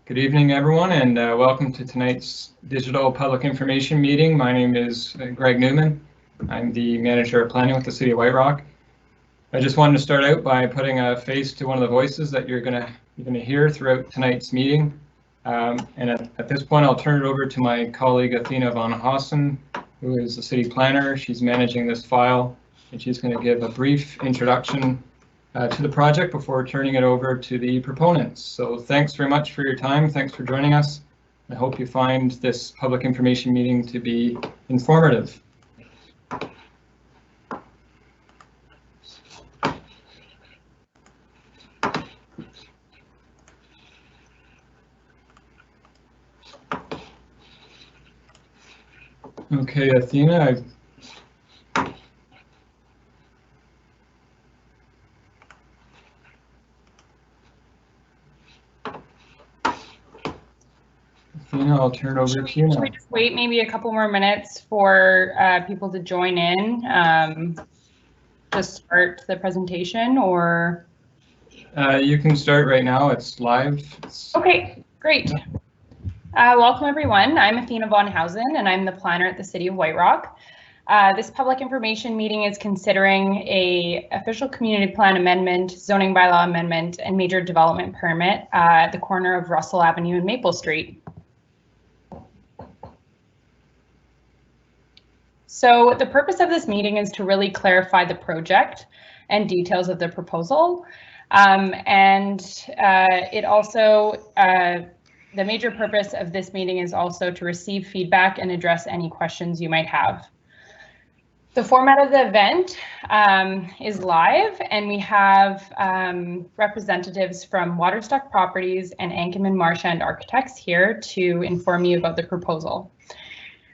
Good evening, everyone, and welcome to tonight's digital public information meeting. My name is Greg Newman. I'm the manager of planning with the City of White Rock. I just wanted to start out by putting a face to one of the voices that you're going to hear throughout tonight's meeting. And at this point, I'll turn it over to my colleague Athena von Hossen, who is the city planner. She's managing this file, and she's going to give a brief introduction to the project before turning it over to the proponents. So thanks very much for your time. Thanks for joining us. I hope you find this public information meeting to be informative. Okay, Athena, I'll turn it over to you now. Should we just wait maybe a couple more minutes for people to join in to start the presentation, or? You can start right now. It's live. Okay, great. Welcome everyone. I'm Athena von Hossen and I'm the planner at the City of White Rock. This public information meeting is considering a official community plan amendment, zoning bylaw amendment, and major development permit at the corner of Russell Avenue and Maple Street. So the purpose of this meeting is to really clarify the project and details of the proposal. It also, the major purpose of this meeting is also to receive feedback and address any questions you might have. The format of the event is live, and we have representatives from Waterstock Properties and Ankerman Marchand Architects here to inform you about the proposal.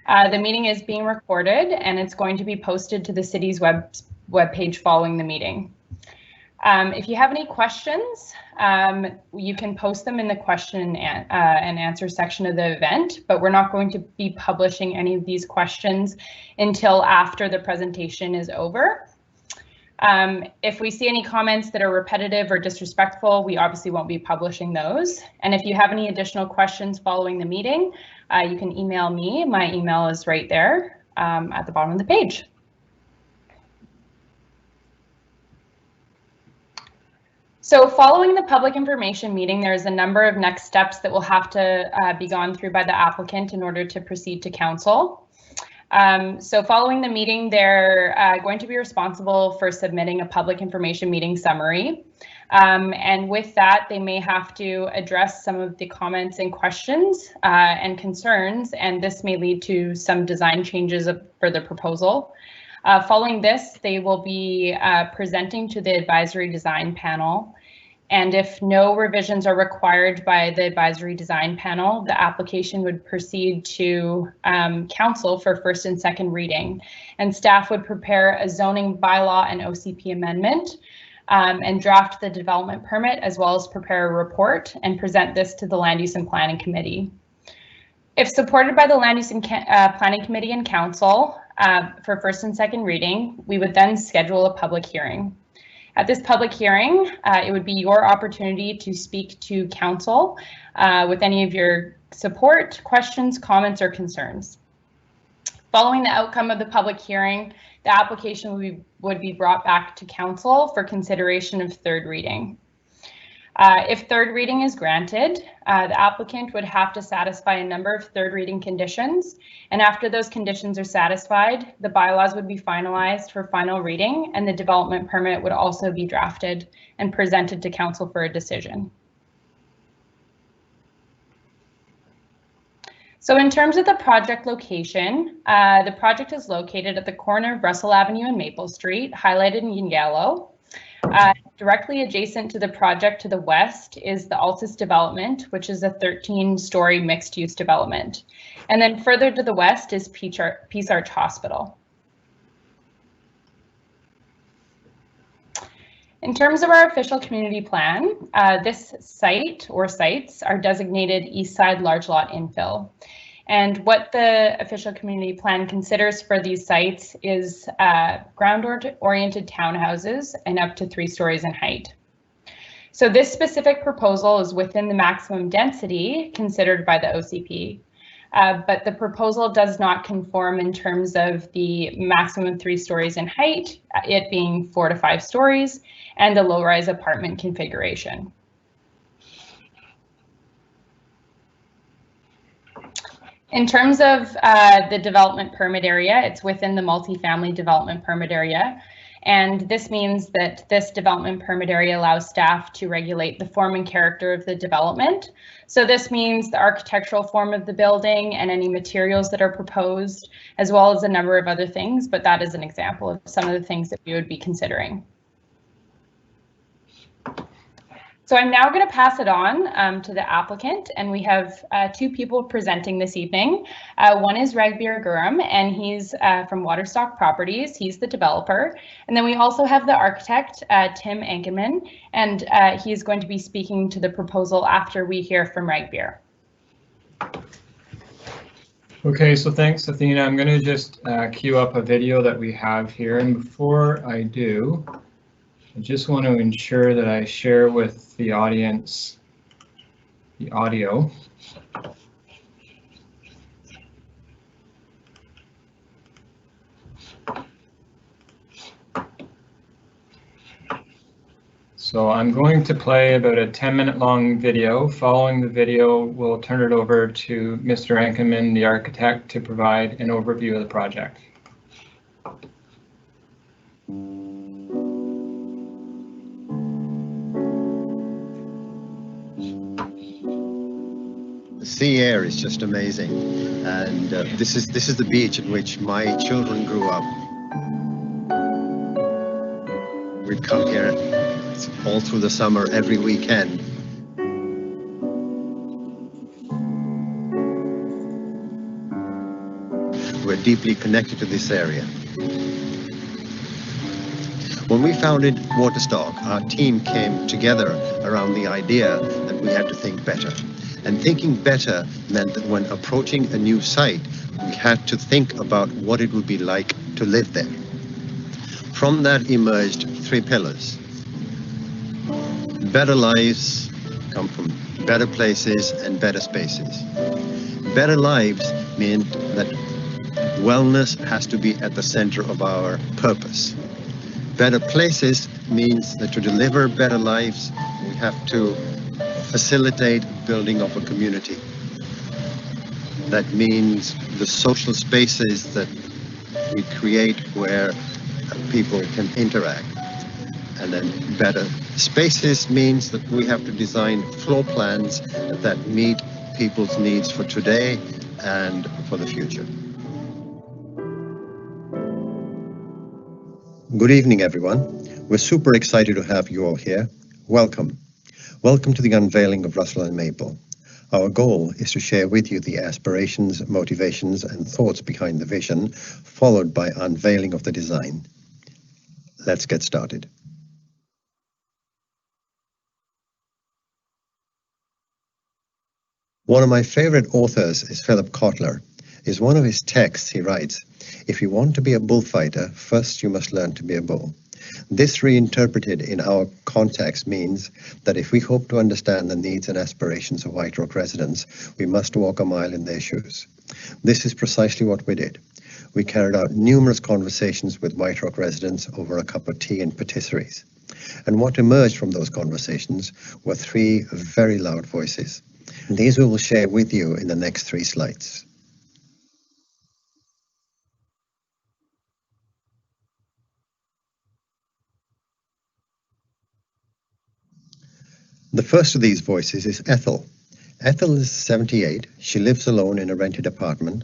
The meeting is being recorded and it's going to be posted to the city's webpage following the meeting. If you have any questions, you can post them in the question and answer section of the event, but we're not going to be publishing any of these questions until after the presentation is over. If we see any comments that are repetitive or disrespectful, we obviously won't be publishing those. And if you have any additional questions following the meeting, you can email me. My email is right there at the bottom of the page. So following the public information meeting, there's a number of next steps that will have to be gone through by the applicant in order to proceed to council. So following the meeting, they're going to be responsible for submitting a public information meeting summary. And with that, they may have to address some of the comments and questions and concerns, and this may lead to some design changes for the proposal. Following this, they will be presenting to the advisory design panel. And if no revisions are required by the advisory design panel, the application would proceed to council for first and second reading. And staff would prepare a zoning bylaw and OCP amendment and draft the development permit, as well as prepare a report and present this to the Land Use and Planning Committee. If supported by the Land Use and Planning Committee and Council for first and second reading, we would then schedule a public hearing. At this public hearing, it would be your opportunity to speak to council with any of your support, questions, comments, or concerns. Following the outcome of the public hearing, the application would be brought back to council for consideration of third reading. If third reading is granted, the applicant would have to satisfy a number of third reading conditions, and after those conditions are satisfied, the bylaws would be finalized for final reading, and the development permit would also be drafted and presented to council for a decision. So in terms of the project location, the project is located at the corner of Russell Avenue and Maple Street, highlighted in yellow. Directly adjacent to the project to the west is the Altus development, which is a 13-story mixed-use development. And then further to the west is Peace Arch Hospital. In terms of our official community plan, this site or sites are designated East Side Large Lot Infill. And what the official community plan considers for these sites is ground-oriented townhouses and up to 3 stories in height. So this specific proposal is within the maximum density considered by the OCP, but the proposal does not conform in terms of the maximum 3 stories in height, it being 4 to 5 stories, and a low-rise apartment configuration. In terms of the development permit area, it's within the multifamily development permit area. And this means that this development permit area allows staff to regulate the form and character of the development. So this means the architectural form of the building and any materials that are proposed, as well as a number of other things, but that is an example of some of the things that we would be considering. So I'm now going to pass it on to the applicant, and we have 2 people presenting this evening. One is Ragbir Guram, and he's from Waterstock Properties. He's the developer. And then we also have the architect, Tim Ankerman, and he's going to be speaking to the proposal after we hear from Ragbir. Okay, so thanks, Athena. I'm going to just queue up a video that we have here. And before I do, I just want to ensure that I share with the audience the audio. So I'm going to play about a 10-minute long video. Following the video, we'll turn it over to Mr. Ankerman, the architect, to provide an overview of the project. The sea air is just amazing, and this is the beach in which my children grew up. We'd come here all through the summer, every weekend. We're deeply connected to this area. When we founded Waterstock, our team came together around the idea that we had to think better. And thinking better meant that when approaching a new site, we had to think about what it would be like to live there. From that emerged 3 pillars. Better lives come from better places and better spaces. Better lives meant that wellness has to be at the center of our purpose. Better places means that to deliver better lives, we have to facilitate building of a community. That means the social spaces that we create where people can interact. And then better spaces means that we have to design floor plans that meet people's needs for today and for the future. Good evening, everyone. We're super excited to have you all here. Welcome. Welcome to the unveiling of Russell and Maple. Our goal is to share with you the aspirations, motivations, and thoughts behind the vision, followed by unveiling of the design. Let's get started. One of my favorite authors is Philip Kotler. In one of his texts, he writes, "If you want to be a bullfighter, first you must learn to be a bull." This reinterpreted in our context means that if we hope to understand the needs and aspirations of White Rock residents, we must walk a mile in their shoes. This is precisely what we did. We carried out numerous conversations with White Rock residents over a cup of tea and patisseries. And what emerged from those conversations were 3 very loud voices. These we will share with you in the next 3 slides. The first of these voices is Ethel. Ethel is 78. She lives alone in a rented apartment.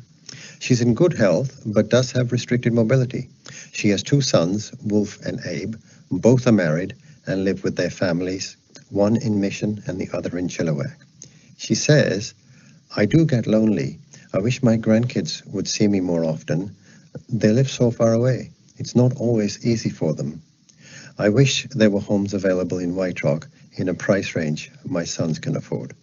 She's in good health, but does have restricted mobility. She has 2 sons, Wolf and Abe. Both are married and live with their families, one in Mission and the other in Chilliwack. She says, "I do get lonely. I wish my grandkids would see me more often. They live so far away. It's not always easy for them. I wish there were homes available in White Rock in a price range my sons can afford."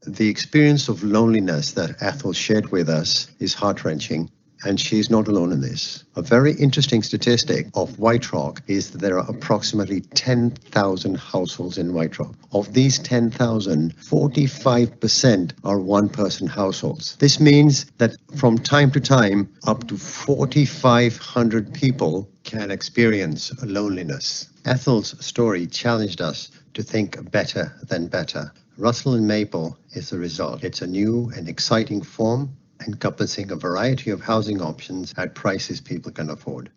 The experience of loneliness that Ethel shared with us is heart-wrenching, And she's not alone in this. A very interesting statistic of White Rock is that there are approximately 10,000 households in White Rock. Of these 10,000, 45% are one-person households. This means that from time to time, up to 4,500 people can experience loneliness. Ethel's story challenged us to think better than better. Russell and Maple is the result. It's a new and exciting form, encompassing a variety of housing options at prices people can afford.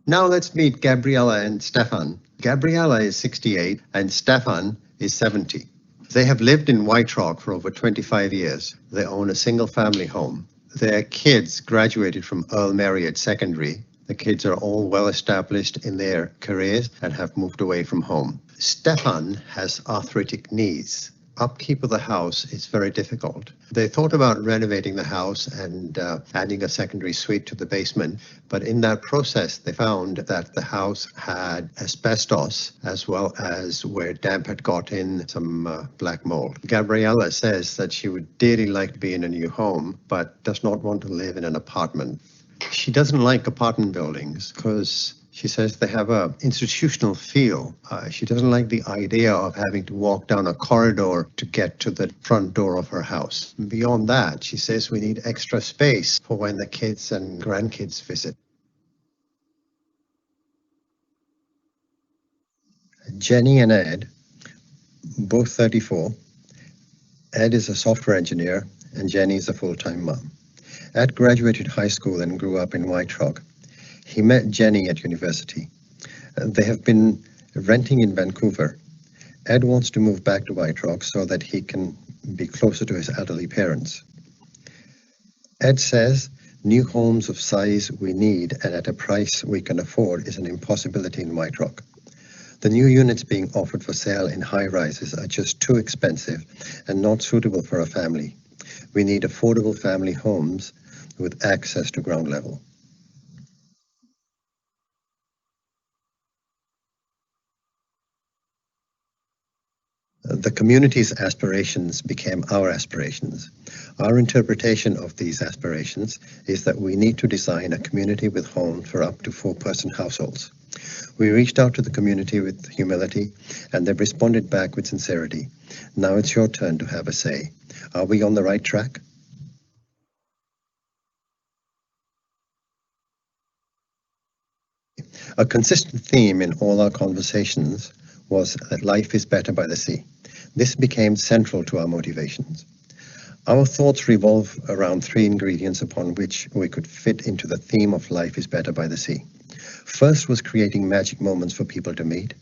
Now let's meet Gabriella and Stefan. Gabriella is 68 and Stefan is 70. They have lived in White Rock for over 25 years. They own a single-family home. Their kids graduated from Earl Marriott Secondary. The kids are all well established in their careers and have moved away from home. Stefan has arthritic knees. Upkeep of the house is very difficult. They thought about renovating the house and adding a secondary suite to the basement, but in that process they found that the house had asbestos as well as where damp had got in some black mold. Gabriella says that she would dearly like to be in a new home, but does not want to live in an apartment. She doesn't like apartment buildings because she says they have an institutional feel. She doesn't like the idea of having to walk down a corridor to get to the front door of her house. Beyond that, she says we need extra space for when the kids and grandkids visit. Jenny and Ed, both 34. Ed is a software engineer and Jenny is a full-time mom. Ed graduated high school and grew up in White Rock. He met Jenny at university. They have been renting in Vancouver. Ed wants to move back to White Rock so that he can be closer to his elderly parents. Ed says new homes of size we need and at a price we can afford is an impossibility in White Rock. The new units being offered for sale in high-rises are just too expensive and not suitable for a family. We need affordable family homes with access to ground level. The community's aspirations became our aspirations. Our interpretation of these aspirations is that we need to design a community with homes for up to 4-person households. We reached out to the community with humility, and they've responded back with sincerity. Now it's your turn to have a say. Are we on the right track? A consistent theme in all our conversations was that life is better by the sea. This became central to our motivations. Our thoughts revolve around 3 ingredients upon which we could fit into the theme of life is better by the sea. First was creating magic moments for people to meet.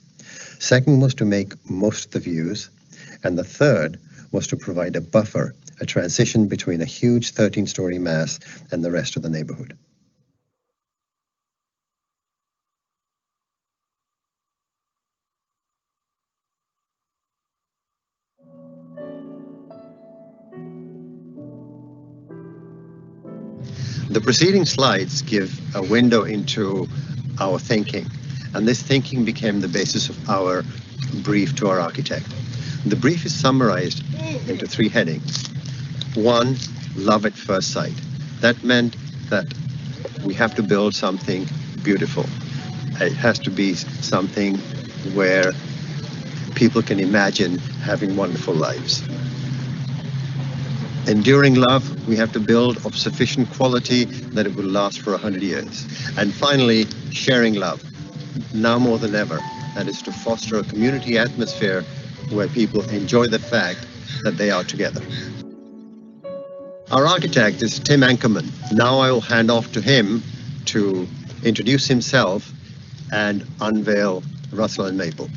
Second was to make most of the views. And the third was to provide a buffer, a transition between a huge 13-story mass and the rest of the neighborhood. The preceding slides give a window into our thinking, and this thinking became the basis of our brief to our architect. The brief is summarized into 3 headings. 1, love at first sight. That meant that we have to build something beautiful. It has to be something where people can imagine having wonderful lives. Enduring love, we have to build of sufficient quality that it will last for 100 years. And finally, sharing love, now more than ever. That is to foster a community atmosphere where people enjoy the fact that they are together. Our architect is Tim Ankerman. Now I will hand off to him to introduce himself and unveil Russell and Maple.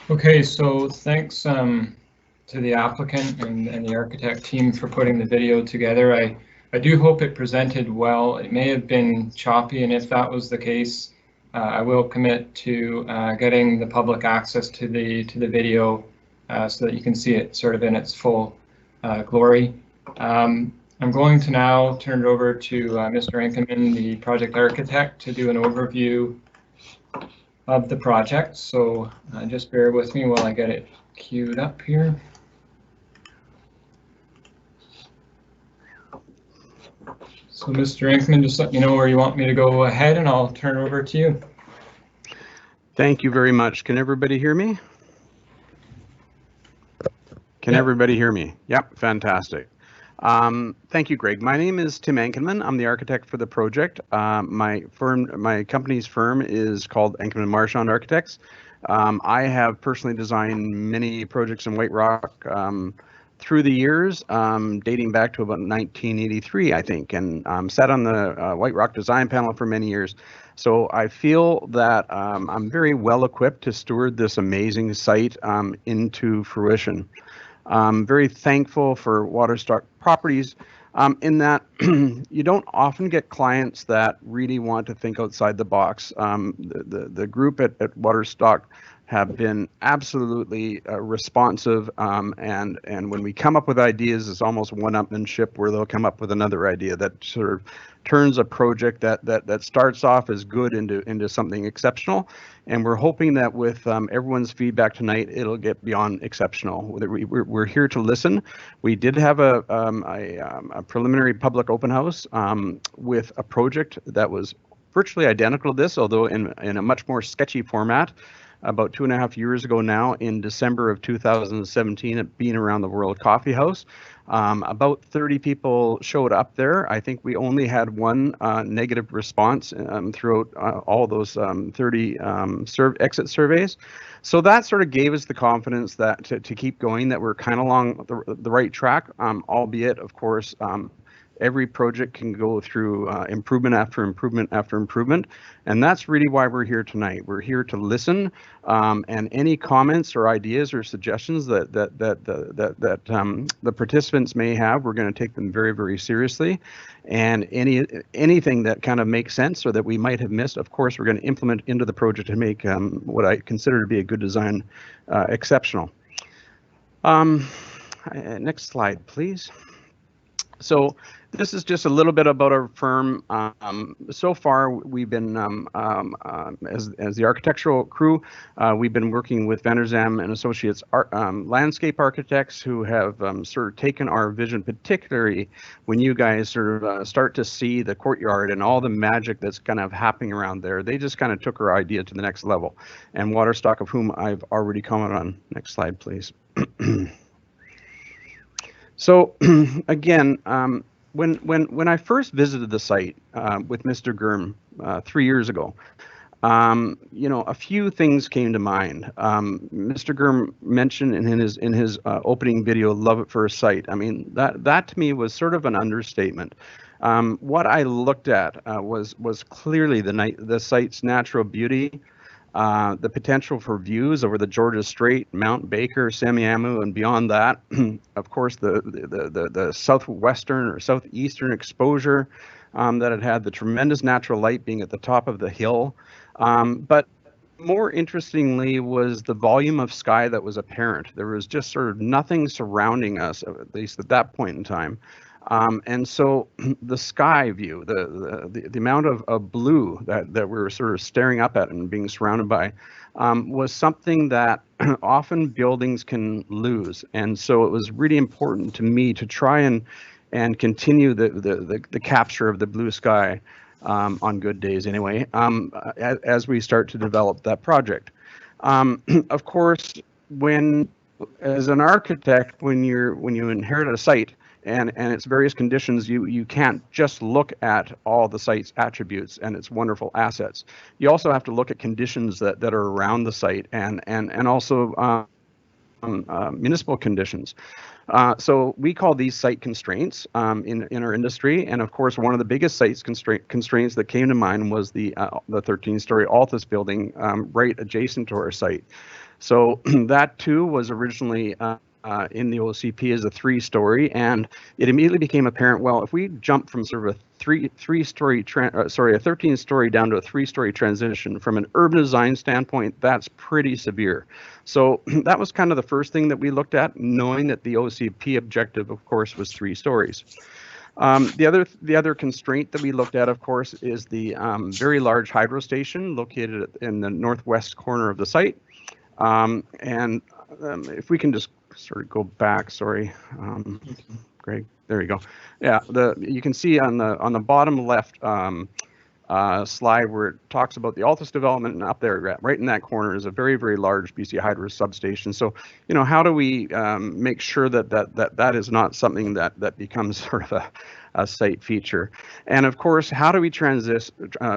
Okay, so thanks to the applicant and the architect team for putting the video together. I do hope it presented well. It may have been choppy, and if that was the case, I will commit to getting the public access to the video so that you can see it sort of in its full glory. I'm going to now turn it over to Mr. Enkelman, the project architect, to do an overview of the project. So just bear with me while I get it queued up here. So Mr. Enkelman, just let me know where you want me to go ahead and I'll turn it over to you. Thank you very much. Can everybody hear me? Can everybody hear me? Yep, fantastic. Thank you, Greg. My name is Tim Enkelman. I'm the architect for the project. My company's firm is called Enkelman Marchand Architects. I have personally designed many projects in White Rock through the years, dating back to about 1983, I think, and sat on the White Rock design panel for many years. So I feel that I'm very well equipped to steward this amazing site into fruition. I'm very thankful for Waterstock Properties in that you don't often get clients that really want to think outside the box. The group at Waterstock have been absolutely responsive, and when we come up with ideas, it's almost one-upmanship where they'll come up with another idea that sort of turns a project that starts off as good into something exceptional. And we're hoping that with everyone's feedback tonight, it'll get beyond exceptional. We're here to listen. We did have a preliminary public open house with a project that was virtually identical to this, although in a much more sketchy format, about 2.5 years ago now, in December of 2017 at Being Around the World Coffee House. About 30 people showed up there. I think we only had one negative response throughout all those 30 exit surveys. So that sort of gave us the confidence that to keep going, that we're kind of along the right track, albeit, of course, every project can go through improvement after improvement after improvement, and that's really why we're here tonight. We're here to listen, and any comments or ideas or suggestions that the participants may have, we're going to take them very, very seriously. And anything that kind of makes sense or that we might have missed, of course, we're going to implement into the project to make what I consider to be a good design exceptional. Next slide, please. So this is just a little bit about our firm. So far, we've been, as the architectural crew, we've been working with Van der Zam and Associates landscape architects who have sort of taken our vision, particularly when you guys sort of start to see the courtyard and all the magic that's kind of happening around there. They just kind of took our idea to the next level. And Waterstock, of whom I've already commented on. Next slide, please. So again, when I first visited the site with Mr. Gurm 3 years ago, you know, a few things came to mind. Mr. Gurm mentioned in his opening video, "Love at first sight." I mean, that to me was sort of an understatement. What I looked at was clearly the site's natural beauty. The potential for views over the Georgia Strait, Mount Baker, Semiahmoo, and beyond that. Of course, the southwestern or southeastern exposure that it had, the tremendous natural light being at the top of the hill. But more interestingly was the volume of sky that was apparent. There was just sort of nothing surrounding us, at least at that point in time. And so the sky view, the amount of blue that we were sort of staring up at and being surrounded by was something that often buildings can lose. And so it was really important to me to try and continue the capture of the blue sky on good days anyway, as we start to develop that project. Of course, as an architect, when you inherit a site, and its various conditions, you can't just look at all the site's attributes and its wonderful assets. You also have to look at conditions that are around the site and also municipal conditions. So we call these site constraints in our industry. And of course, one of the biggest site constraints that came to mind was the 13-story Altus building right adjacent to our site. So that too was originally in the OCP as a 3-story, and it immediately became apparent, well, if we jump from sort of a 13-story down to a 3-story transition from an urban design standpoint, that's pretty severe. So that was kind of the first thing that we looked at, knowing that the OCP objective, of course, was 3 stories. The other constraint that we looked at, of course, is the very large hydro station located in the northwest corner of the site. If we can just sort of go back, sorry, Greg, there you go. Yeah, you can see on the bottom left slide where it talks about the Altus development, and up there, right in that corner, is a very, very large BC Hydro substation. So, you know, how do we make sure that is not something that becomes sort of a site feature? And of course, how do we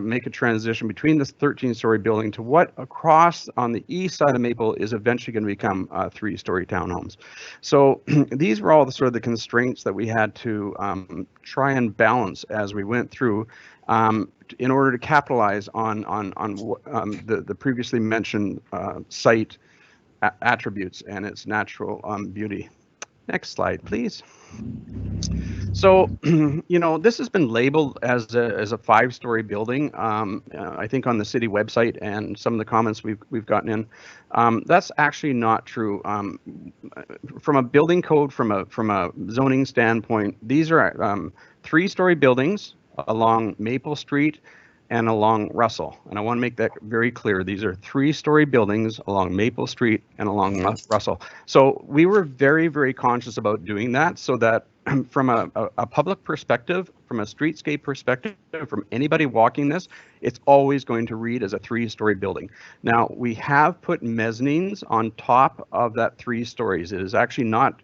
make a transition between this 13-story building to what across on the east side of Maple is eventually going to become 3-story townhomes? So these were all the sort of the constraints that we had to try and balance as we went through in order to capitalize on the previously mentioned site attributes and its natural beauty. Next slide, please. So, you know, this has been labeled as a 5-story building. I think on the city website and some of the comments we've gotten in, that's actually not true. From a building code, from a zoning standpoint, these are 3-story buildings along Maple Street and along Russell. And I want to make that very clear. These are 3-story buildings along Maple Street and along Russell. So we were very, very conscious about doing that so that from a public perspective, from a streetscape perspective, from anybody walking this, it's always going to read as a 3-story building. Now, we have put mezzanines on top of that 3 stories. It is actually not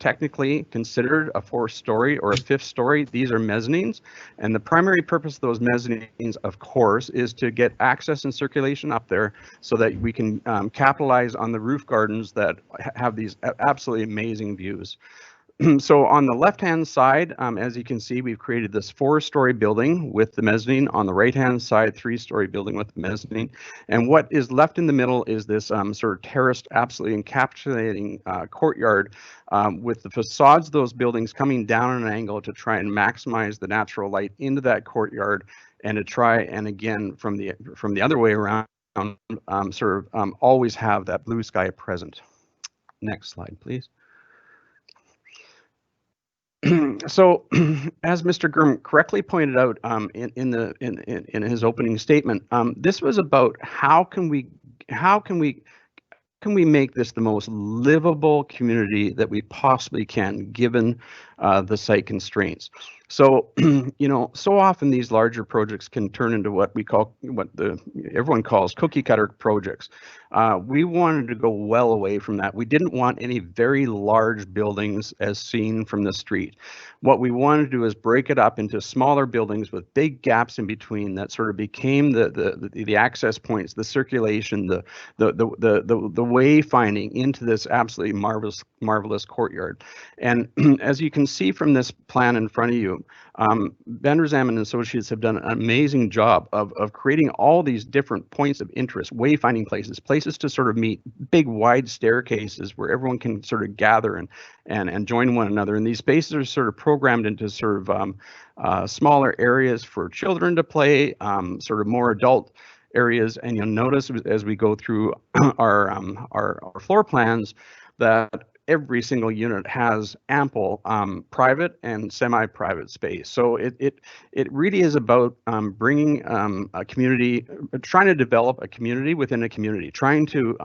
technically considered a 4-story or a 5th story. These are mezzanines, and the primary purpose of those mezzanines, of course, is to get access and circulation up there so that we can capitalize on the roof gardens that have these absolutely amazing views. So on the left-hand side, as you can see, we've created this 4-story building with the mezzanine. On the right-hand side, 3-story building with the mezzanine. And what is left in the middle is this sort of terraced, absolutely encapsulating courtyard with the facades of those buildings coming down at an angle to try and maximize the natural light into that courtyard, and to try and again from the other way around, always have that blue sky present. Next slide, please. So, as Mr. Gurm correctly pointed out in his opening statement, this was about how can we make this the most livable community that we possibly can, given the site constraints. So, you know, so often these larger projects can turn into what everyone calls cookie cutter projects. We wanted to go well away from that. We didn't want any very large buildings as seen from the street. What we wanted to do is break it up into smaller buildings with big gaps in between that sort of became the access points, the circulation, the wayfinding into this absolutely marvelous courtyard. And as you can see from this plan in front of you, Ben Razam and Associates have done an amazing job of creating all these different points of interest, wayfinding places to sort of meet, big wide staircases where everyone can sort of gather and join one another. And these spaces are sort of programmed into sort of smaller areas for children to play, sort of more adult areas. And you'll notice as we go through our floor plans that every single unit has ample private and semi-private space. So it really is about bringing a community, trying to develop a community within a community, trying to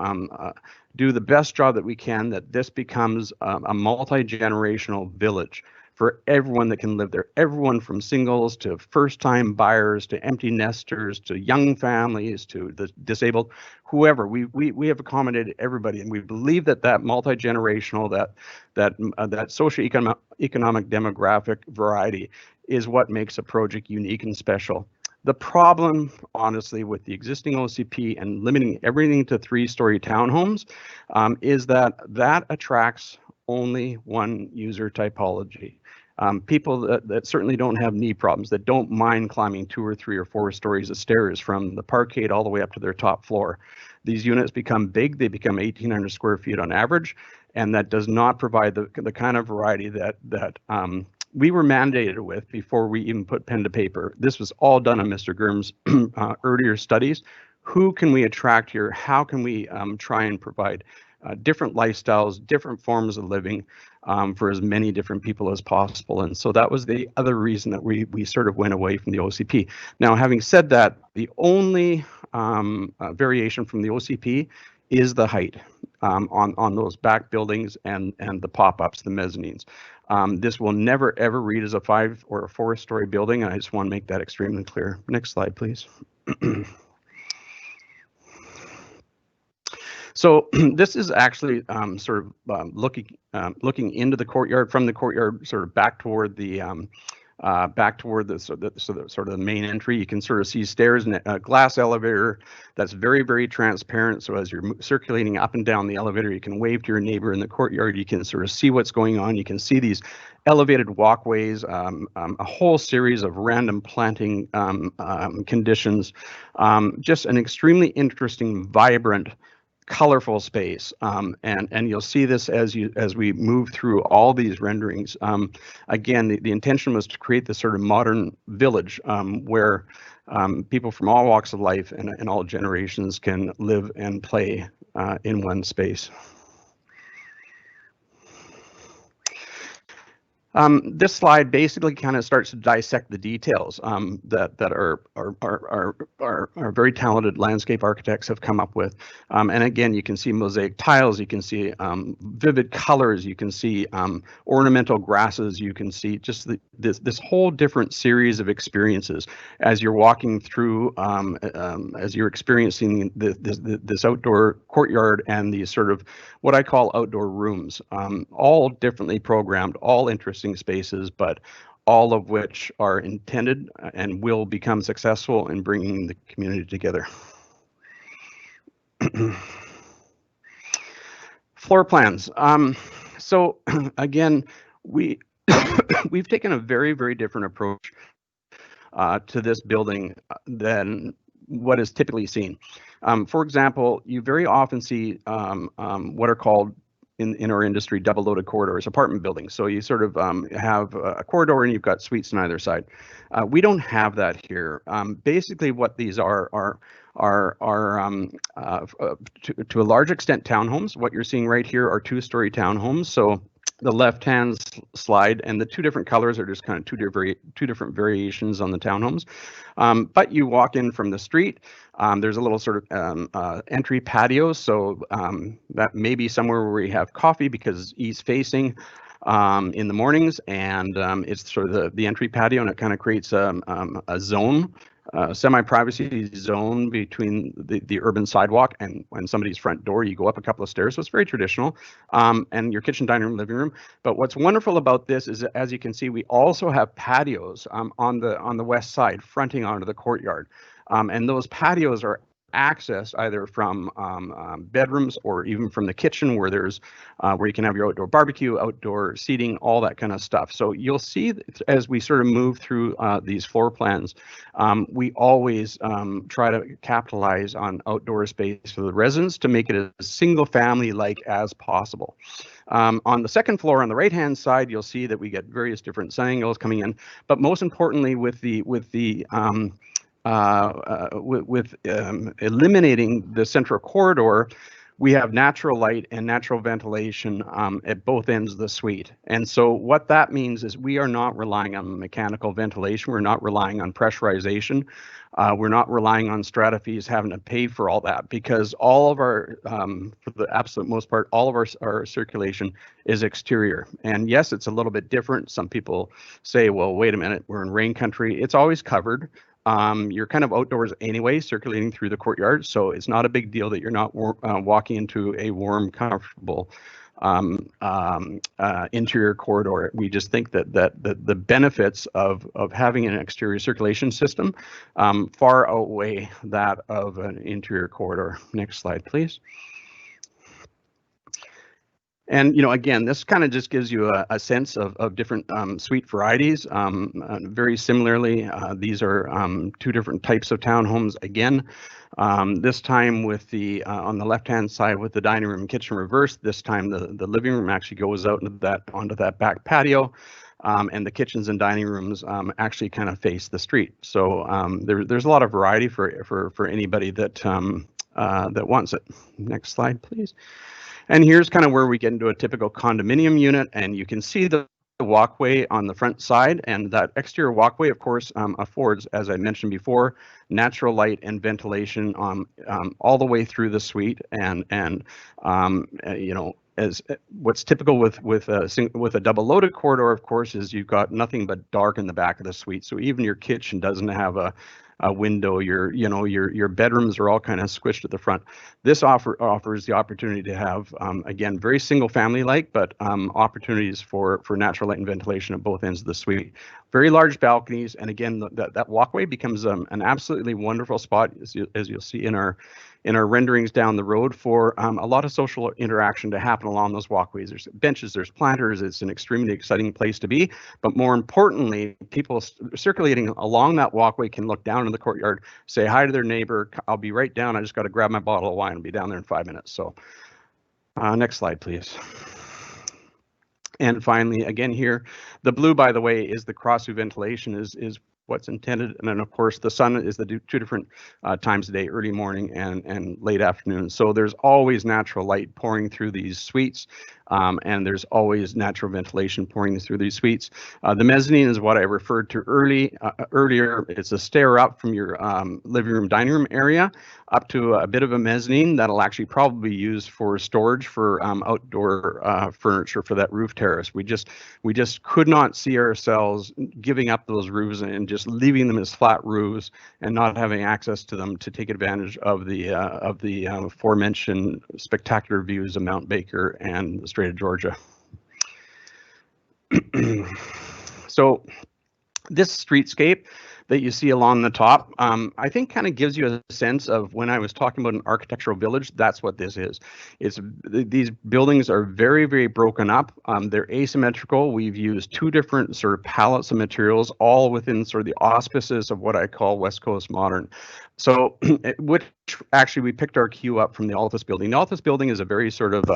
do the best job that we can, that this becomes a multi-generational village for everyone that can live there, everyone from singles to first-time buyers to empty nesters to young families to the disabled, whoever. We have accommodated everybody, and we believe that multi-generational, that socioeconomic demographic variety is what makes a project unique and special. The problem, honestly, with the existing OCP and limiting everything to 3-story townhomes is that attracts only one user typology. People that certainly don't have knee problems, that don't mind climbing 2 or 3 or 4 stories of stairs from the parkade all the way up to their top floor. these units become big, they become 1,800 square feet on average, and that does not provide the kind of variety that we were mandated with before we even put pen to paper. This was all done on Mr. Gurm's earlier studies. Who can we attract here? How can we try and provide different lifestyles, different forms of living for as many different people as possible? And so that was the other reason that we sort of went away from the OCP. Now, having said that, the only variation from the OCP is the height on those back buildings and the pop-ups, the mezzanines. This will never ever read as a 5 or a 4-story building, and I just want to make that extremely clear. Next slide, please. So this is actually sort of looking into the courtyard, from the courtyard sort of back toward the sort of the main entry. You can sort of see stairs and a glass elevator that's very, very transparent. So as you're circulating up and down the elevator, you can wave to your neighbor in the courtyard. You can sort of see what's going on. You can see these elevated walkways, a whole series of random planting conditions. Just an extremely interesting, vibrant, colorful space, and you'll see this as we move through all these renderings. Again, the intention was to create this sort of modern village where people from all walks of life and all generations can live and play in one space. This slide basically kind of starts to dissect the details that our very talented landscape architects have come up with. And again, you can see mosaic tiles, you can see vivid colors, you can see ornamental grasses, you can see just this whole different series of experiences as you're walking through, as you're experiencing this outdoor courtyard and these sort of what I call outdoor rooms, all differently programmed, all interesting spaces, but all of which are intended and will become successful in bringing the community together. Floor plans. So again, we've taken a very, very different approach to this building than what is typically seen. For example, you very often see what are called in our industry double loaded corridors, apartment buildings. So you sort of have a corridor and you've got suites on either side. We don't have that here. Basically, what these are to a large extent townhomes. What you're seeing right here are 2-story townhomes. So the left-hand slide and the 2 different colors are just kind of two different variations on the townhomes. But you walk in from the street, there's a little sort of entry patio. So that may be somewhere where we have coffee because east facing in the mornings, and it's sort of the entry patio, and it kind of creates a zone, semi-privacy zone between the urban sidewalk and somebody's front door. You go up a couple of stairs, so it's very traditional, and your kitchen, dining room, living room. But what's wonderful about this is, as you can see, we also have patios on the west side, fronting onto the courtyard, and those patios are accessed either from bedrooms or even from the kitchen, where there's where you can have your outdoor barbecue, outdoor seating, all that kind of stuff. So you'll see as we sort of move through these floor plans, we always try to capitalize on outdoor space for the residents to make it as single family like as possible. On the second floor on the right hand side, you'll see that we get various different sun angles coming in, but most importantly with eliminating the central corridor, we have natural light and natural ventilation at both ends of the suite. And so what that means is we are not relying on mechanical ventilation. We're not relying on pressurization. We're not relying on strata fees having to pay for all that, because all of our, for the absolute most part, all of our circulation is exterior. And yes, it's a little bit different. Some people say, well, wait a minute, we're in rain country. It's always covered. You're kind of outdoors anyway, circulating through the courtyard, so it's not a big deal that you're not walking into a warm, comfortable interior corridor. We just think that the benefits of having an exterior circulation system far outweigh that of an interior corridor. Next slide, please. And, you know, again, this kind of just gives you a sense of different suite varieties. Very similarly, these are two different types of townhomes again. This time with the on the left-hand side with the dining room and kitchen reversed. This time the living room actually goes out onto that back patio. And the kitchens and dining rooms actually kind of face the street. So there's a lot of variety for anybody that that wants it. Next slide, please. And here's kind of where we get into a typical condominium unit, and you can see the walkway on the front side, and that exterior walkway, of course, affords, as I mentioned before, natural light and ventilation all the way through the suite, and you know, as what's typical with a double loaded corridor, of course, is you've got nothing but dark in the back of the suite. So even your kitchen doesn't have a window. Your bedrooms are all kind of squished at the front. This offers the opportunity to have again, very single family like, but opportunities for natural light and ventilation at both ends of the suite. Very large balconies, and again, that walkway becomes an absolutely wonderful spot, as you'll see in our renderings down the road, for a lot of social interaction to happen along those walkways. There's benches, there's planters. It's an extremely exciting place to be. But more importantly, people circulating along that walkway can look down in the courtyard, say hi to their neighbor. I'll be right down. I just got to grab my bottle of wine and be down there in 5 minutes. So next slide, please. And finally, again here, the blue, by the way, is the cross-view ventilation is what's intended. And then, of course, the sun is the two different times a day, early morning and late afternoon. So there's always natural light pouring through these suites, and there's always natural ventilation pouring through these suites. The mezzanine is what I referred to earlier. It's a stair up from your living room, dining room area up to a bit of a mezzanine that'll actually probably be used for storage for outdoor furniture for that roof terrace. We just could not see ourselves giving up those roofs and just leaving them as flat roofs and not having access to them to take advantage of the aforementioned spectacular views of Mount Baker and the Strait of Georgia. So this streetscape that you see along the top, I think kind of gives you a sense of when I was talking about an architectural village, that's what this is. These buildings are very, very broken up. They're asymmetrical. We've used two different sort of palettes of materials, all within sort of the auspices of what I call West Coast modern. So, which actually we picked our cue up from the Altus building. The Altus building is a very sort of,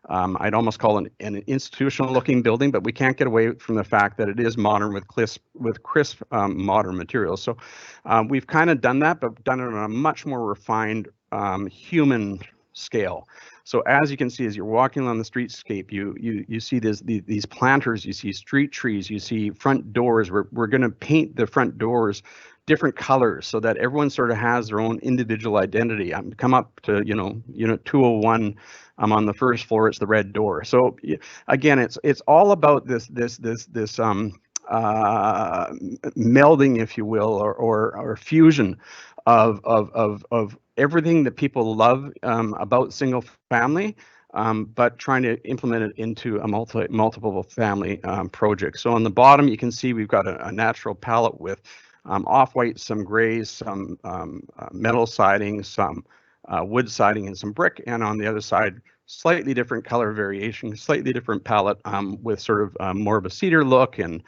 I'd almost call it an institutional looking building, but we can't get away from the fact that it is modern with crisp modern materials. So we've kind of done that, but done it on a much more refined human scale. So as you can see, as you're walking along the streetscape, you see these planters, you see street trees, you see front doors. We're going to paint the front doors different colors so that everyone sort of has their own individual identity. Come up to unit 201. I'm on the first floor. It's the red door. So again, it's all about this melding, if you will, or fusion of everything that people love about single family, but trying to implement it into a multiple family project. So on the bottom, you can see we've got a natural palette with off-white, some grays, some metal siding, some wood siding, and some brick. And on the other side, slightly different color variation, slightly different palette with sort of more of a cedar look and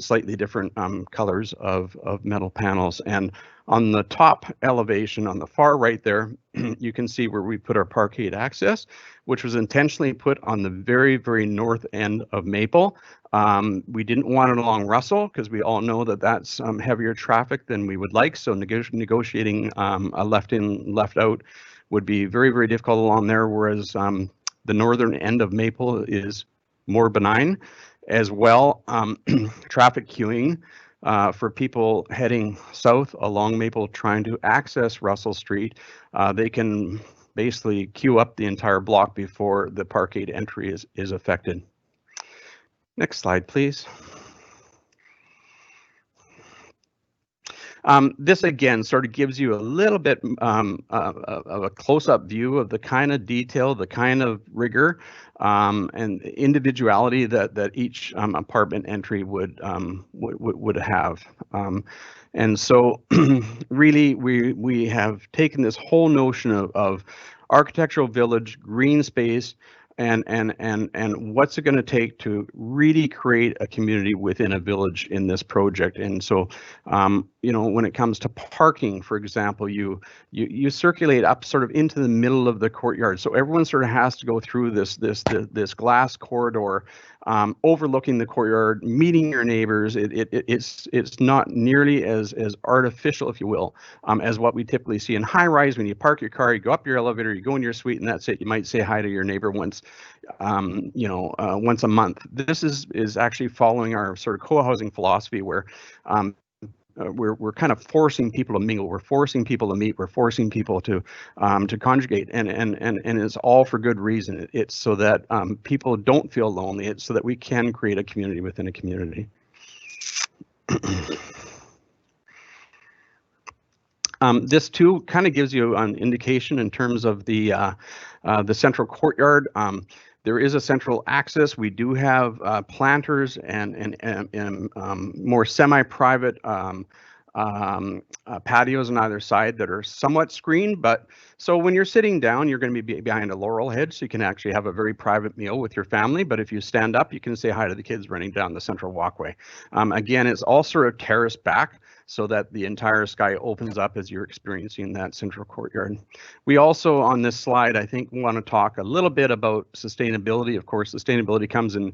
slightly different colors of metal panels. And on the top elevation on the far right there, you can see where we put our parkade access, which was intentionally put on the very, very north end of Maple. We didn't want it along Russell because we all know that that's heavier traffic than we would like. So negotiating a left in, left out would be very, very difficult along there, whereas the northern end of Maple is more benign. As well, traffic queuing for people heading south along Maple trying to access Russell Street. They can basically queue up the entire block before the parkade entry is affected. Next slide, please. This again sort of gives you a little bit of a close-up view of the kind of detail, the kind of rigor and individuality that each apartment entry would have. And so really we have taken this whole notion of architectural village, green space, and what's it going to take to really create a community within a village in this project. And so, you know, when it comes to parking, for example, you circulate up sort of into the middle of the courtyard, so everyone sort of has to go through this glass corridor, overlooking the courtyard, meeting your neighbors. It's not nearly as artificial, if you will, as what we typically see in high rise. When you park your car, you go up your elevator, you go in your suite, and that's it. You might say hi to your neighbor once, once a month. This is actually following our sort of co-housing philosophy, where we're kind of forcing people to mingle. We're forcing people to meet. We're forcing people to conjugate, and it's all for good reason. It's so that people don't feel lonely. It's so that we can create a community within a community. This too kind of gives you an indication in terms of the central courtyard. There is a central access. We do have planters and more semi-private patios on either side that are somewhat screened. But so when you're sitting down, you're going to be behind a laurel hedge, so you can actually have a very private meal with your family. But if you stand up, you can say hi to the kids running down the central walkway. Again, it's all sort of terraced back, so that the entire sky opens up as you're experiencing that central courtyard. We also, on this slide, I think, want to talk a little bit about sustainability. Of course, sustainability comes in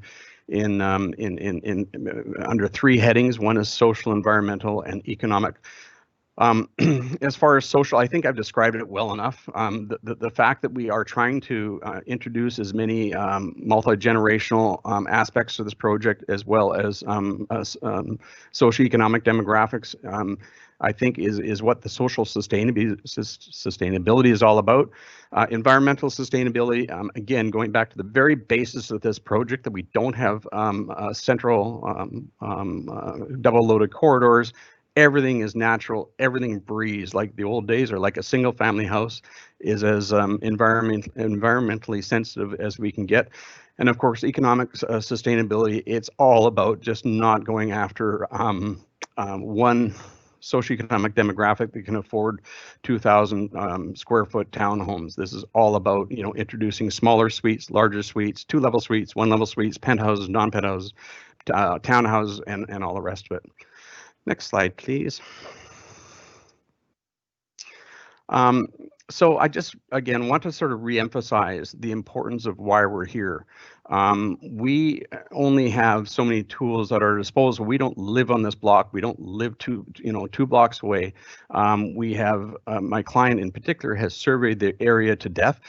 under three headings. One is social, environmental, and economic. As far as social, I think I've described it well enough. The fact that we are trying to introduce as many multi-generational aspects to this project, as well as socioeconomic demographics, I think is what the social sustainability is all about. Environmental sustainability, again, going back to the very basis of this project, that we don't have central double-loaded corridors. Everything is natural, everything breathes like the old days, or like a single family house is as environmentally sensitive as we can get. And of course, economic sustainability, it's all about just not going after one socioeconomic demographic that can afford 2,000 square foot townhomes. This is all about, you know, introducing smaller suites, larger suites, 2-level suites, 1-level suites, penthouses, non-penthouses, townhouses, and all the rest of it. Next slide, please. So I just, again, want to sort of reemphasize the importance of why we're here. We only have so many tools at our disposal. We don't live on this block. We don't live two blocks away. We have, my client in particular has surveyed the area to death.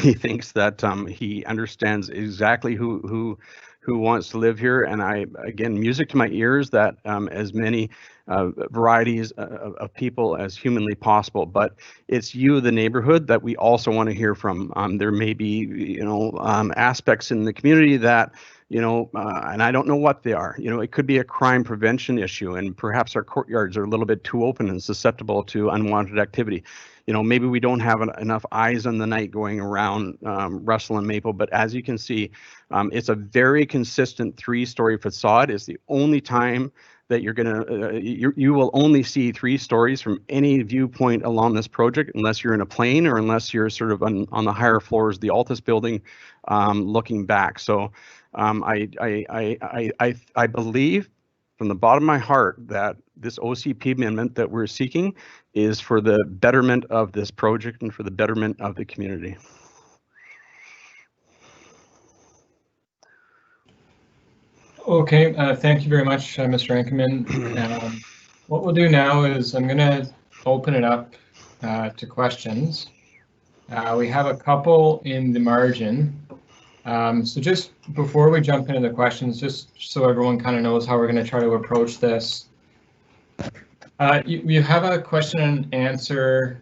He thinks that he understands exactly who wants to live here. And again, music to my ears that as many varieties of people as humanly possible, but it's you, the neighborhood, that we also want to hear from. There may be, aspects in the community that, and I don't know what they are. It could be a crime prevention issue, and perhaps our courtyards are a little bit too open and susceptible to unwanted activity. Maybe we don't have enough eyes on the night going around Russell and Maple, but as you can see, it's a very consistent 3-story facade. It's the only time that you're gonna, you will only see 3 stories from any viewpoint along this project, unless you're in a plane or unless you're sort of on the higher floors of the Altus building, looking back. So I believe from the bottom of my heart that this OCP amendment that we're seeking is for the betterment of this project and for the betterment of the community. Okay, thank you very much, Mr. Ankerman. What we'll do now is I'm going to open it up to questions. We have a couple in the margin. So just before we jump into the questions, just so everyone kind of knows how we're going to try to approach this. You have a question and answer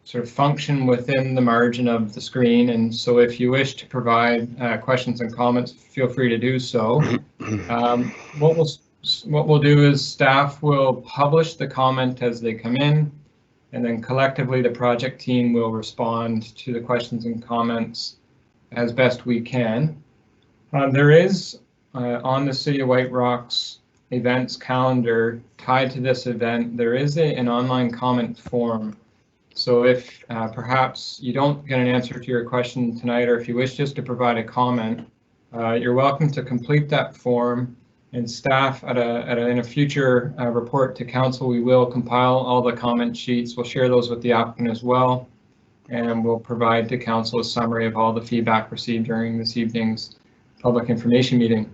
sort of function within the margin of the screen, and so if you wish to provide questions and comments, feel free to do so. What we'll do is staff will publish the comment as they come in, and then collectively the project team will respond to the questions and comments as best we can. There is on the City of White Rock's events calendar tied to this event, there is an online comment form So if perhaps you don't get an answer to your question tonight, or if you wish just to provide a comment, you're welcome to complete that form, and staff in a future report to council, we will compile all the comment sheets. We'll share those with the applicant as well, and we'll provide to council a summary of all the feedback received during this evening's public information meeting.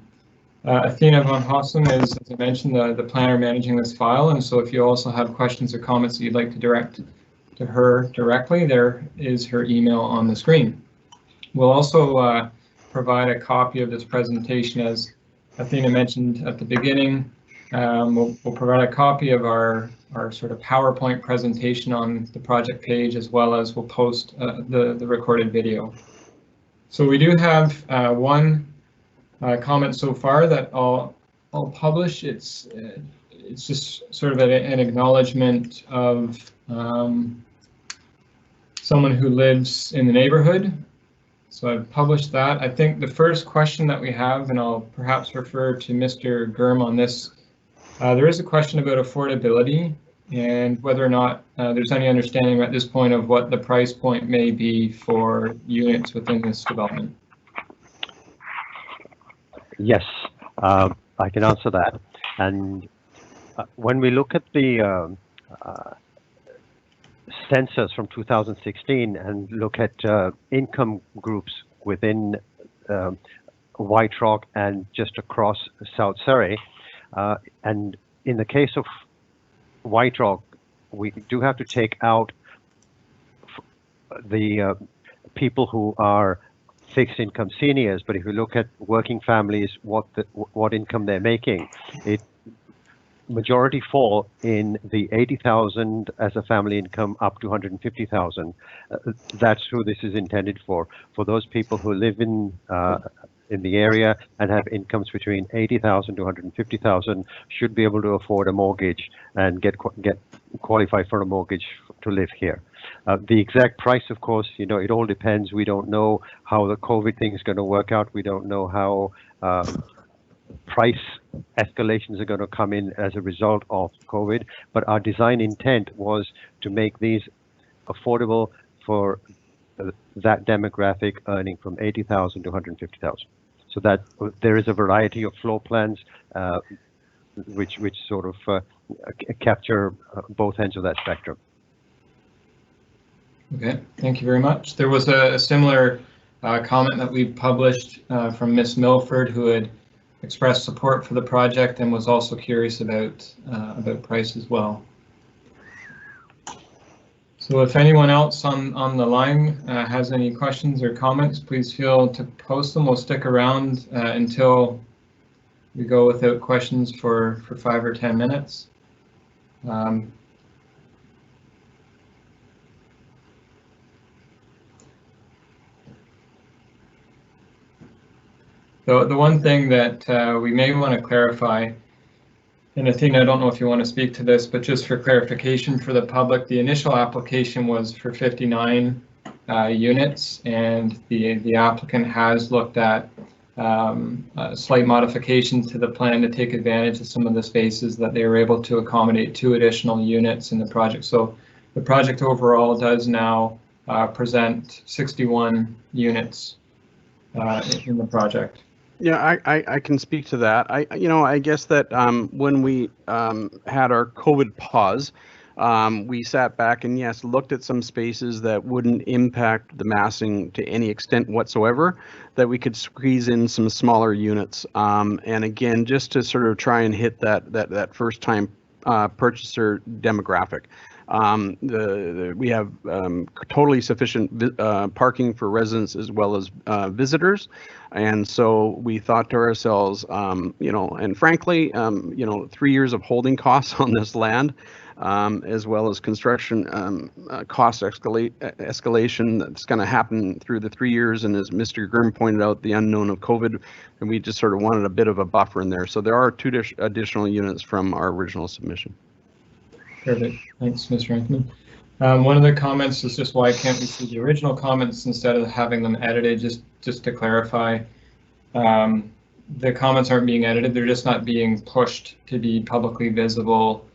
Athena von Hossum is, as I mentioned, the planner managing this file, and so if you also have questions or comments that you'd like to direct to her directly, there is her email on the screen. We'll also provide a copy of this presentation, as Athena mentioned at the beginning. We'll provide a copy of our sort of PowerPoint presentation on the project page, as well as we'll post the recorded video. So we do have one comment so far that I'll publish. It's just sort of an acknowledgement of someone who lives in the neighborhood. So I've published that. I think the first question that we have, and I'll perhaps refer to Mr. Gurm on this, there is a question about affordability and whether or not there's any understanding at this point of what the price point may be for units within this development. Yes, I can answer that. And when we look at the census from 2016 and look at income groups within White Rock and just across South Surrey, and in the case of White Rock, we do have to take out the people who are fixed income seniors, but if you look at working families, what income they're making, majority fall in the 80,000 as a family income up to 150,000. That's who this is intended for those people who live in the area and have incomes between 80,000 to 150,000 should be able to afford a mortgage and get qualified for a mortgage to live here. The exact price, of course, it all depends. We don't know how the COVID thing is going to work out. We don't know how price escalations are going to come in as a result of COVID, but our design intent was to make these affordable for that demographic earning from 80,000 to 150,000. So that there is a variety of floor plans which sort of capture both ends of that spectrum. Okay, thank you very much. There was a similar comment that we published from Miss Milford, who had expressed support for the project and was also curious about price as well. So if anyone else on the line has any questions or comments, please feel to post them. We'll stick around until we go without questions for 5 or 10 minutes. The one thing that we may want to clarify, and Athena, I don't know if you want to speak to this, but just for clarification for the public, the initial application was for 59 units, and the applicant has looked at a slight modification to the plan to take advantage of some of the spaces that they were able to accommodate 2 additional units in the project. So the project overall does now present 61 units in the project. Yeah, I can speak to that. I guess that when we had our COVID pause, we sat back and yes, looked at some spaces that wouldn't impact the massing to any extent whatsoever, that we could squeeze in some smaller units. And again, just to sort of try and hit that first time purchaser demographic. We have totally sufficient parking for residents as well as visitors, and so we thought to ourselves, and frankly, 3 years of holding costs on this land, as well as construction cost escalation that's going to happen through the 3 years, and as Mr. Grimm pointed out, the unknown of COVID, and we just sort of wanted a bit of a buffer in there. So there are 2 additional units from our original submission. Perfect. Thanks, Mr. Rankman. One of the comments is just why can't we see the original comments instead of having them edited? Just to clarify, the comments aren't being edited; they're just not being pushed to be publicly visible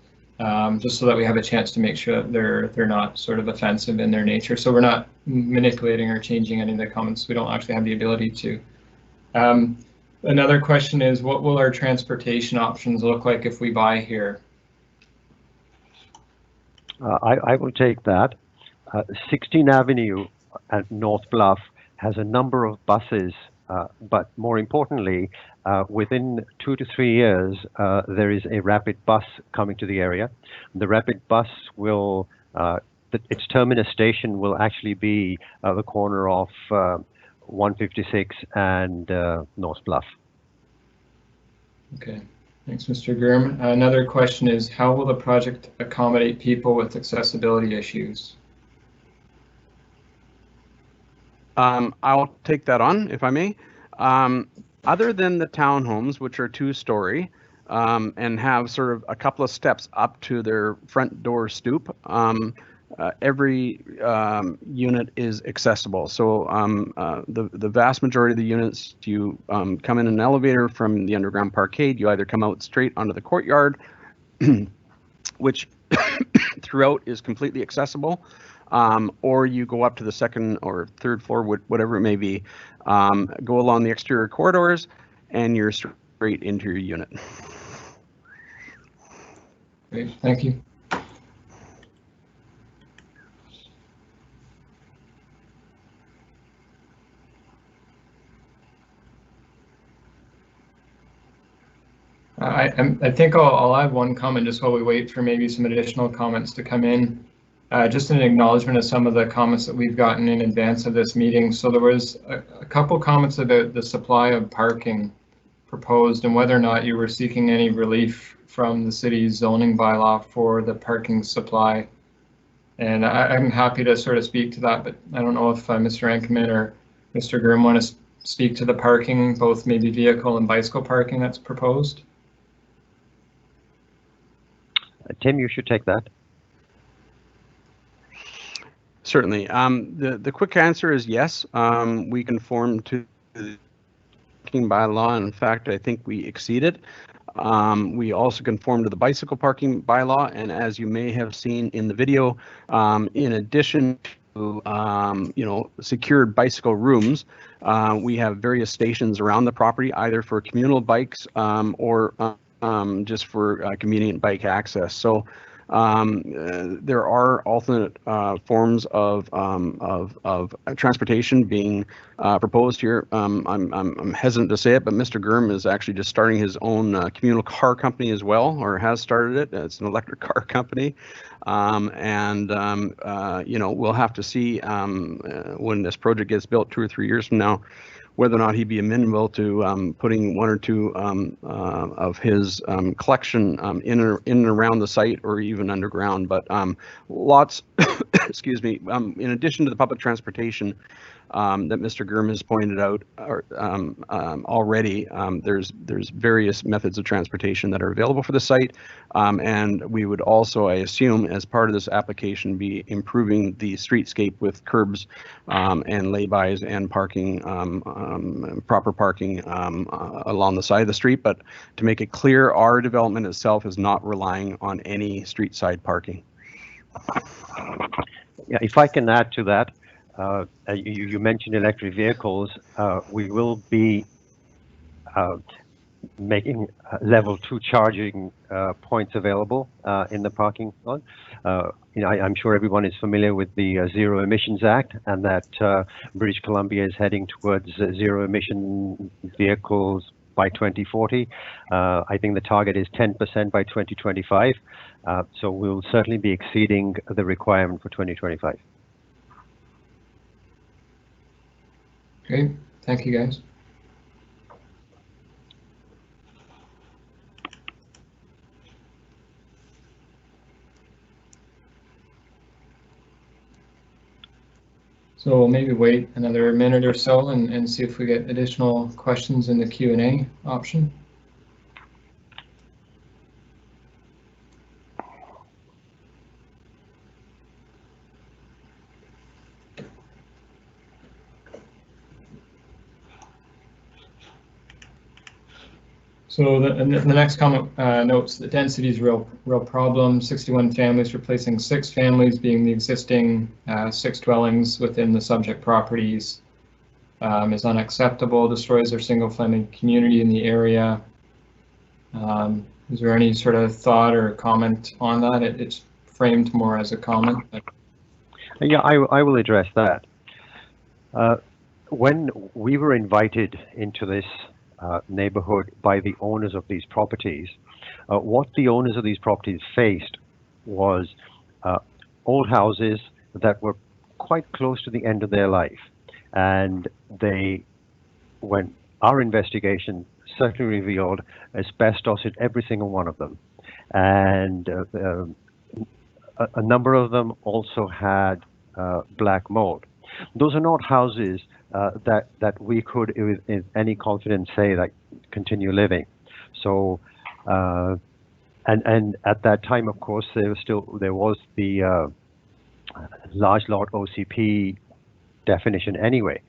just so that we have a chance to make sure that they're not sort of offensive in their nature. So we're not manipulating or changing any of the comments. We don't actually have the ability to. Another question is, what will our transportation options look like if we buy here? I will take that. 16th Avenue at North Bluff has a number of buses, but more importantly, within 2 to 3 years, there is a rapid bus coming to the area. The rapid bus will, its terminus station will actually be the corner of 156 and North Bluff. Okay, thanks, Mr. Gurm. Another question is, how will the project accommodate people with accessibility issues? I'll take that on, if I may. Other than the townhomes, which are 2-story and have sort of a couple of steps up to their front door stoop, every unit is accessible. So the vast majority of the units, you come in an elevator from the underground parkade, you either come out straight onto the courtyard, which throughout is completely accessible, or you go up to the second or third floor, whatever it may be, go along the exterior corridors, and you're straight into your unit. Great, thank you. I think I'll add one comment just while we wait for maybe some additional comments to come in. Just an acknowledgement of some of the comments that we've gotten in advance of this meeting. So there was a couple comments about the supply of parking proposed and whether or not you were seeking any relief from the city's zoning bylaw for the parking supply. And I'm happy to sort of speak to that, but I don't know if Mr. Ankerman or Mr. Gurm want to speak to the parking, both maybe vehicle and bicycle parking that's proposed. Tim, you should take that. Certainly. The quick answer is yes. We conform to the parking bylaw. In fact, I think we exceed it. We also conform to the bicycle parking bylaw. And as you may have seen in the video, in addition to secured bicycle rooms, we have various stations around the property, either for communal bikes or just for convenient bike access. So there are alternate forms of transportation being proposed here. I'm hesitant to say it, but Mr. Gurm is actually just starting his own communal car company as well, or has started it. It's an electric car company, and we'll have to see when this project gets built 2 or 3 years from now, whether or not he'd be amenable to putting 1 or 2 of his collection in and around the site or even underground. But lots, excuse me, in addition to the public transportation that Mr. Gurm has pointed out already, there's various methods of transportation that are available for the site. And we would also, I assume, as part of this application, be improving the streetscape with curbs and lay-bys and parking, proper parking along the side of the street. But to make it clear, our development itself is not relying on any street side parking. Yeah, if I can add to that, you mentioned electric vehicles. We will be making level 2 charging points available in the parking lot. I'm sure everyone is familiar with the Zero Emissions Act, and that British Columbia is heading towards zero emission vehicles by 2040. I think the target is 10% by 2025. So we'll certainly be exceeding the requirement for 2025. Great, thank you guys. So we'll maybe wait another minute or so and see if we get additional questions in the Q&A option. So the next comment notes the density is real problem. 61 families replacing 6 families, being the existing 6 dwellings within the subject properties is unacceptable. Destroys their single-family community in the area. Is there any sort of thought or comment on that? It's framed more as a comment. But... Yeah, I will address that. When we were invited into this neighborhood by the owners of these properties, what the owners of these properties faced was old houses that were quite close to the end of their life. And when our investigation certainly revealed asbestos in every single one of them. And a number of them also had black mold. Those are not houses that we could with any confidence say that continue living. So and at that time, of course, there was the large lot OCP definition anyway.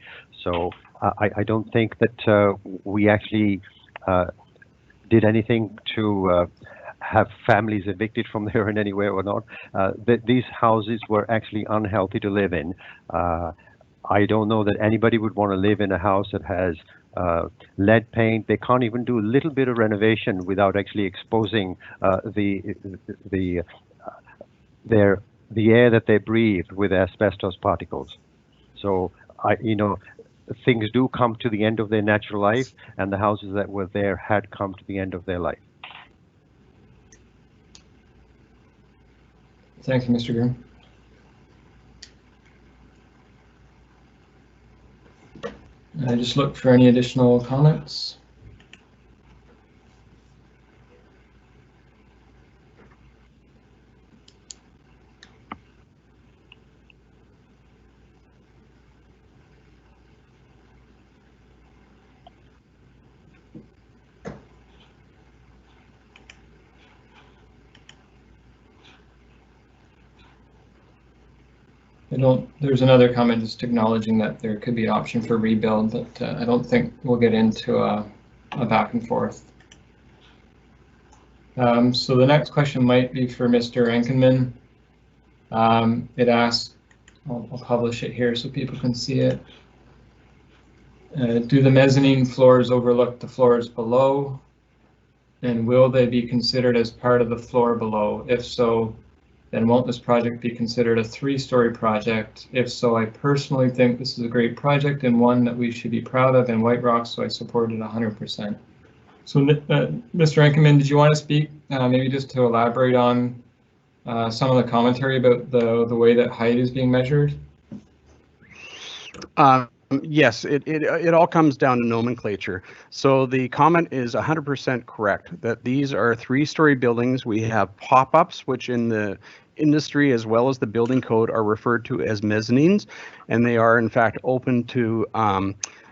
So I don't think that we actually did anything to have families evicted from there in any way or not. These houses were actually unhealthy to live in. I don't know that anybody would want to live in a house that has lead paint. They can't even do a little bit of renovation without actually exposing the air that they breathe with asbestos particles. So things do come to the end of their natural life, and the houses that were there had come to the end of their life. Thank you, Mr. Grimm. I just look for any additional comments. There's another comment just acknowledging that there could be an option for rebuild, but I don't think we'll get into a back and forth. So the next question might be for Mr. Enkenman. It asks, I'll publish it here so people can see it. Do the mezzanine floors overlook the floors below? And will they be considered as part of the floor below? If so, then won't this project be considered a 3-story project? If so, I personally think this is a great project and one that we should be proud of in White Rock, so I support it 100%. So Mr. Enkenman, did you want to speak, maybe just to elaborate on some of the commentary about the way that height is being measured? Yes, it all comes down to nomenclature. So the comment is 100% correct that these are 3-story buildings. We have pop-ups, which in the industry as well as the building code are referred to as mezzanines, and they are in fact open to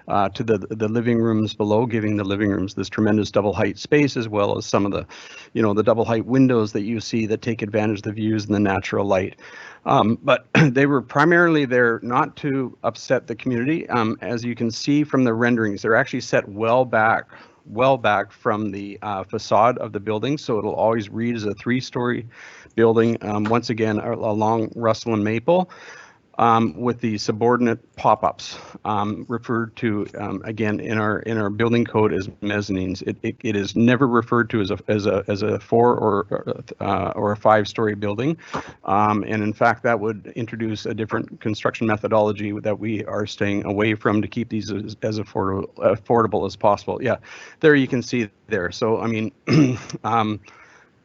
the living rooms below, giving the living rooms this tremendous double height space, as well as some of the, the double height windows that you see that take advantage of the views and the natural light. But they were primarily there not to upset the community. As you can see from the renderings, they're actually set well back from the facade of the building, so it'll always read as a 3-story building, once again along Russell and Maple, with the subordinate pop-ups referred to again in our building code as mezzanines. It is never referred to as a 4 or a 5-story building, and in fact that would introduce a different construction methodology that we are staying away from to keep these as affordable as possible. Yeah, there you can see there. So I mean.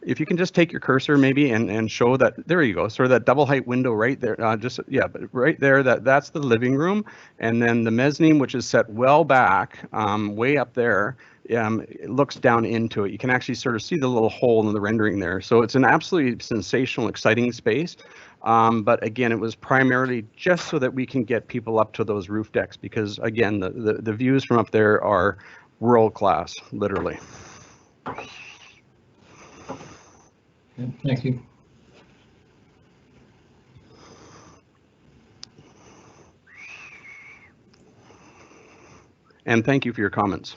If you can just take your cursor maybe and show that, there you go, sort of that double height window right there, but right there, that's the living room. And then the mezzanine, which is set well back, way up there, it looks down into it. You can actually sort of see the little hole in the rendering there. So it's an absolutely sensational, exciting space. But again, it was primarily just so that we can get people up to those roof decks, because again, the views from up there are world class, literally. Thank you. And thank you for your comments.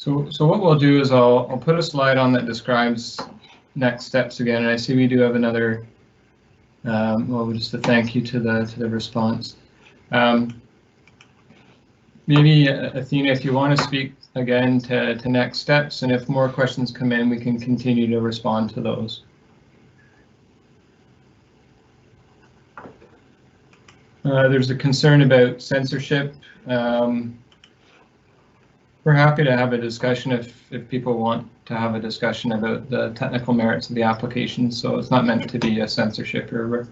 So what we'll do is I'll put a slide on that describes next steps again, and I see we do have another, well, just a thank you to the response. Maybe Athena, if you want to speak again to next steps, and if more questions come in, we can continue to respond to those. There's a concern about censorship. We're happy to have a discussion if people want to have a discussion about the technical merits of the application. So it's not meant to be a censorship or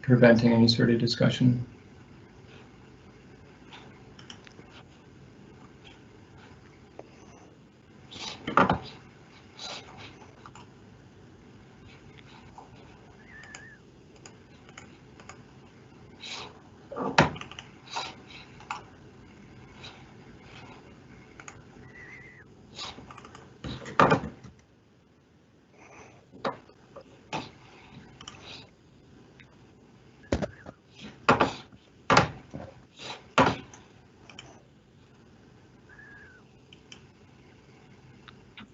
preventing any sort of discussion.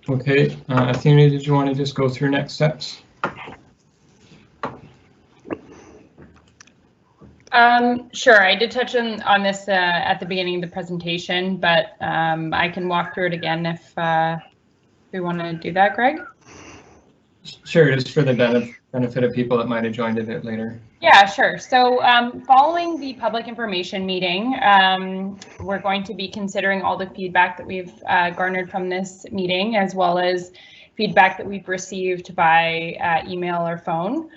Okay, Athena, did you want to just go through next steps? Sure, I did touch on this at the beginning of the presentation, but I can walk through it again if we want to do that, Greg. Sure, just for the benefit of people that might have joined a bit later. Yeah, sure. So following the public information meeting, we're going to be considering all the feedback that we've garnered from this meeting, as well as feedback that we've received by email or phone.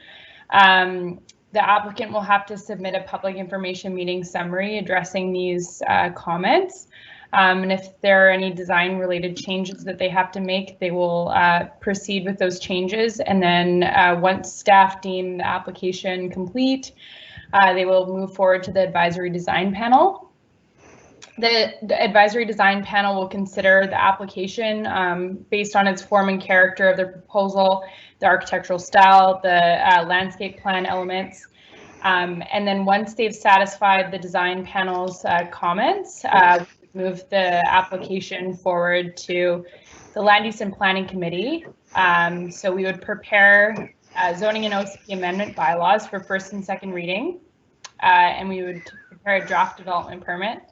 The applicant will have to submit a public information meeting summary addressing these comments. And if there are any design related changes that they have to make, they will proceed with those changes. And then once staff deem the application complete, they will move forward to the advisory design panel. The advisory design panel will consider the application based on its form and character of the proposal, the architectural style, the landscape plan elements. And then once they've satisfied the design panel's comments, move the application forward to the Land Use and Planning Committee. So we would prepare zoning and OCP amendment bylaws for first and second reading, and we would prepare a draft development permit.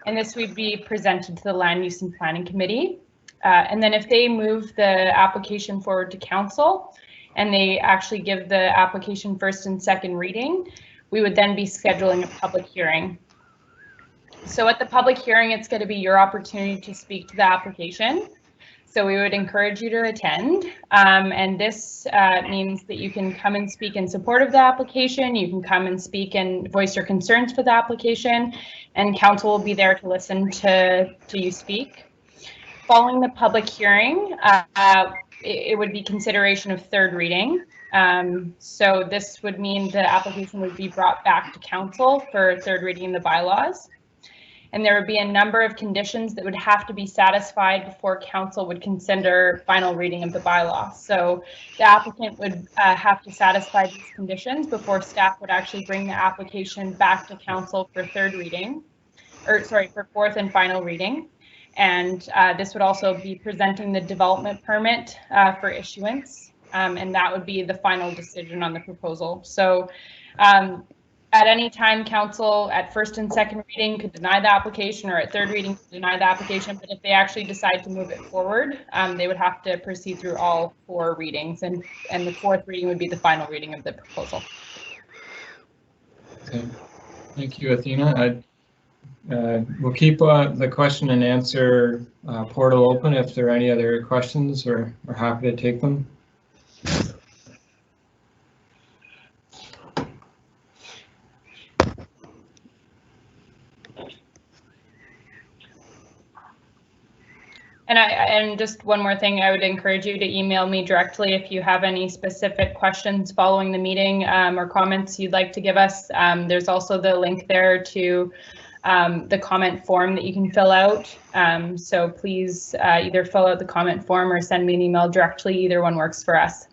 And this would be presented to the Land Use and Planning Committee. And then if they move the application forward to council and they actually give the application first and second reading, we would then be scheduling a public hearing. So at the public hearing, it's going to be your opportunity to speak to the application. So we would encourage you to attend. And this means that you can come and speak in support of the application. You can come and speak and voice your concerns for the application, and council will be there to listen to you speak. Following the public hearing, it would be consideration of third reading. So this would mean the application would be brought back to council for third reading in the bylaws. And there would be a number of conditions that would have to be satisfied before council would consider final reading of the bylaw. So the applicant would have to satisfy these conditions before staff would actually bring the application back to council for third reading, or sorry, for fourth and final reading. And this would also be presenting the development permit for issuance, and that would be the final decision on the proposal. So at any time, council at first and second reading could deny the application, or at third reading could deny the application. But if they actually decide to move it forward, they would have to proceed through all four readings, and the fourth reading would be the final reading of the proposal. Okay, thank you, Athena. We'll keep the question and answer portal open. If there are any other questions, we're happy to take them. And just one more thing, I would encourage you to email me directly if you have any specific questions following the meeting or comments you'd like to give us. There's also the link there to the comment form that you can fill out. So please either fill out the comment form or send me an email directly. Either one works for us.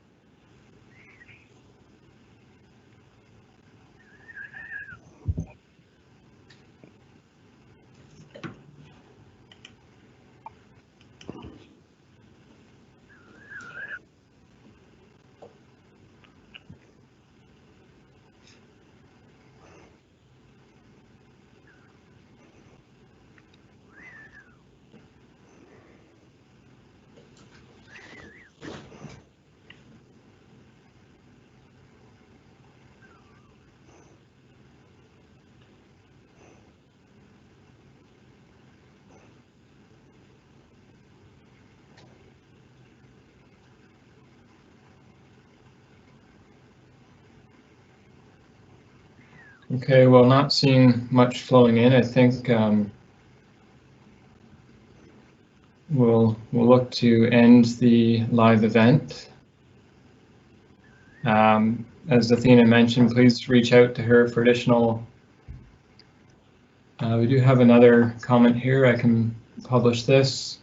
Okay, well, not seeing much flowing in, I think we'll look to end the live event. As Athena mentioned, please reach out to her for additional. We do have another comment here. I can publish this.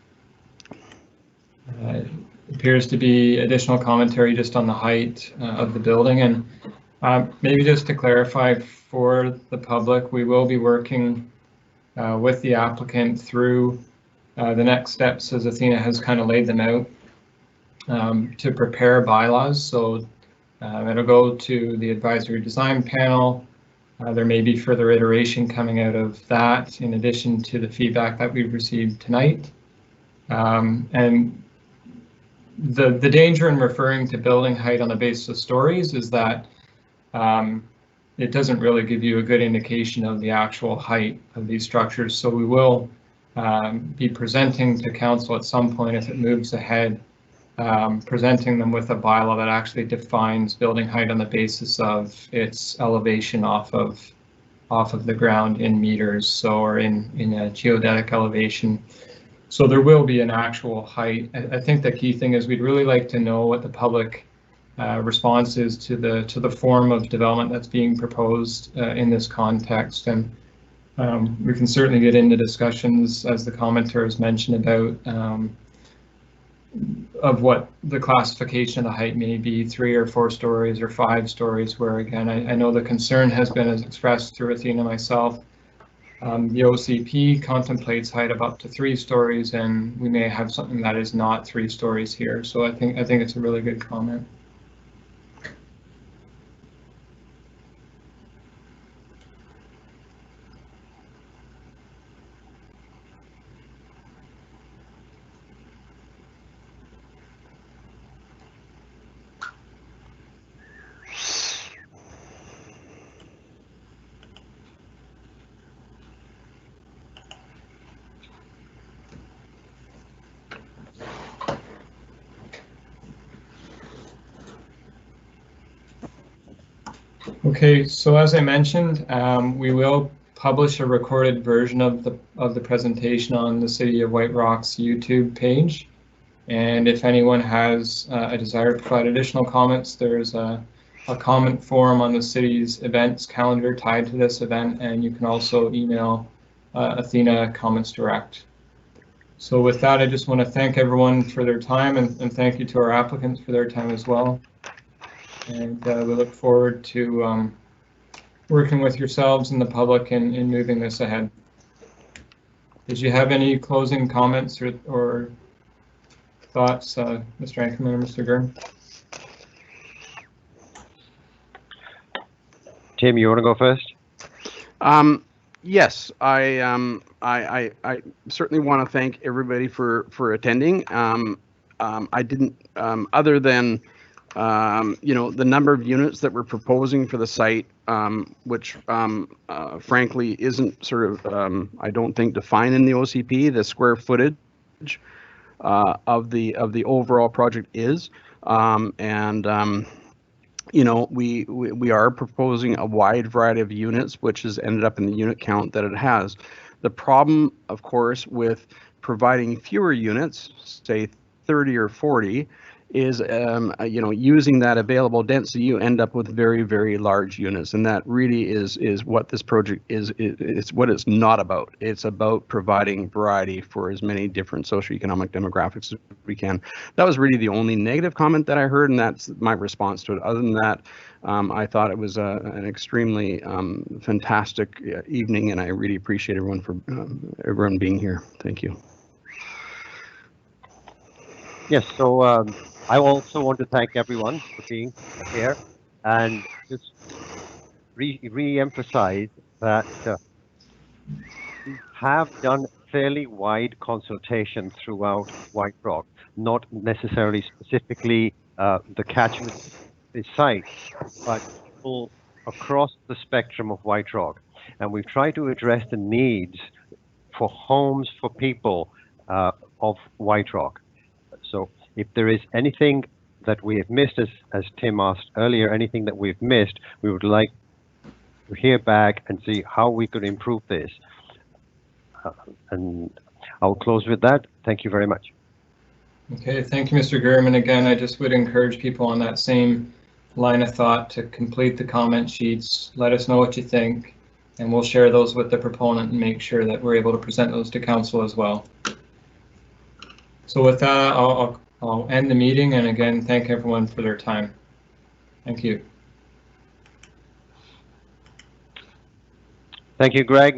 It appears to be additional commentary just on the height of the building, and maybe just to clarify for the public, we will be working with the applicant through the next steps as Athena has kind of laid them out to prepare bylaws. So it'll go to the advisory design panel. There may be further iteration coming out of that in addition to the feedback that we've received tonight. And the danger in referring to building height on the basis of stories is that it doesn't really give you a good indication of the actual height of these structures. So we will be presenting to council at some point if it moves ahead, presenting them with a bylaw that actually defines building height on the basis of its elevation off of the ground in meters, so or in a geodetic elevation. So there will be an actual height. I think the key thing is we'd really like to know what the public response is to the form of development that's being proposed in this context, and we can certainly get into discussions, as the commenter has mentioned, about of what the classification of the height may be, 3 or 4 stories or 5 stories, where again, I know the concern has been as expressed through Athena and myself. The OCP contemplates height of up to 3 stories, and we may have something that is not 3 stories here. So I think it's a really good comment. Okay, so as I mentioned, we will publish a recorded version of the presentation on the City of White Rock's YouTube page. And if anyone has a desire to provide additional comments, there's a comment form on the city's events calendar tied to this event, and you can also email Athena comments direct. So with that, I just want to thank everyone for their time, and thank you to our applicants for their time as well. And we look forward to working with yourselves and the public in moving this ahead. Did you have any closing comments or thoughts, Mr. Ankerman or Mr. Gurn? Tim, you want to go first? Yes, I certainly want to thank everybody for attending. I didn't, other than the number of units that we're proposing for the site, which frankly isn't sort of, I don't think, defined in the OCP. The square footage of the overall project is, we are proposing a wide variety of units, which has ended up in the unit count that it has. The problem, of course, with providing fewer units, say 30 or 40, is using that available density, you end up with very, very large units, and that really is what this project is. It's what it's not about. It's about providing variety for as many different socioeconomic demographics as we can. That was really the only negative comment that I heard, and that's my response to it. Other than that, I thought it was an extremely fantastic evening, and I really appreciate everyone being here. Thank you. Yes, so I also want to thank everyone for being here and just re-emphasize that we have done fairly wide consultation throughout White Rock, not necessarily specifically the catchment site, but people across the spectrum of White Rock. And we've tried to address the needs for homes for people of White Rock. So if there is anything that we have missed, as Tim asked earlier, anything that we've missed, we would like hear back and see how we could improve this. And I'll close with that. Thank you very much. Okay, thank you, Mr. Gurman. Again, I just would encourage people on that same line of thought to complete the comment sheets. Let us know what you think, and we'll share those with the proponent and make sure that we're able to present those to council as well. So with that, I'll end the meeting, and again, thank everyone for their time. Thank you. Thank you, Greg.